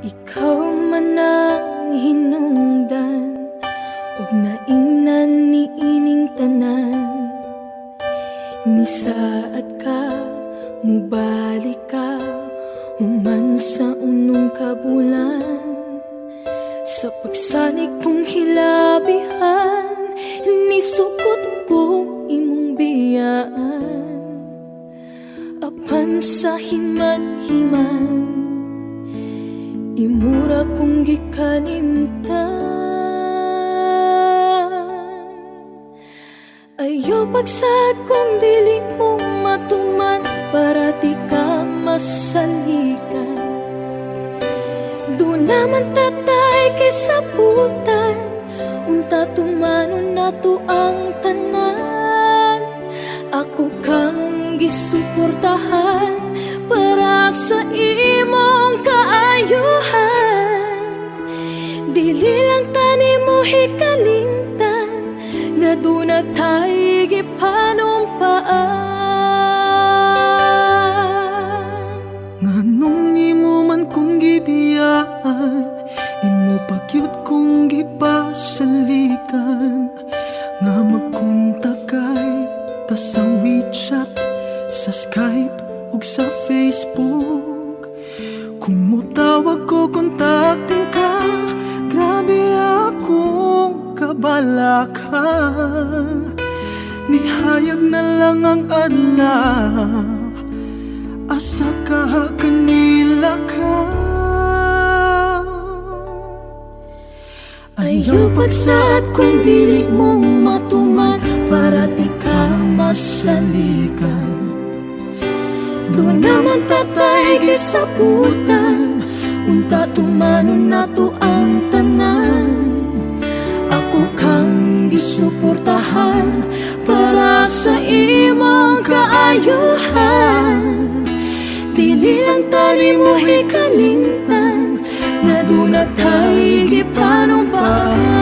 Ikaw man ang hinungdan, ug naingnan ni ining tanan. Ni saat ka, mubalik ka, human sa unong kabulan. Sa pagsalig kong hilabihan, nisukot ko imong biyaan. Apan sa hinman-himan, imura kong gikalimtan. Ayaw pagsad kung dili mo matuman, para di ka masalikan. Doon naman tatay kay sabutan, unta tumanon nato ang tanan. Ako kang gisuportahan para sa imong kaayuhan. Dili lang tani mo hikalimtan, nga doon na tayo gipanumpaan. Nganong imo man kong gibiyaan, imo pagyud kong gipasalikan. Nga magkontakay ta sa WeChat, sa Skype ug sa Facebook. Kung mutawag ko, kontaktin ka, grabe akong kabalaka. Nihayag na lang ang adlaw, asa ka kanila ka. Ayaw pagsad kung dili mong matuman, para di ka masalikan. Doon naman tatay gisabutan, unta tumanon nato ang tanan. Ako kang gisuportahan para sa imong kaayuhan. Dili lang tani mo hikalimtan, nga doon na tayo gipanumpaan.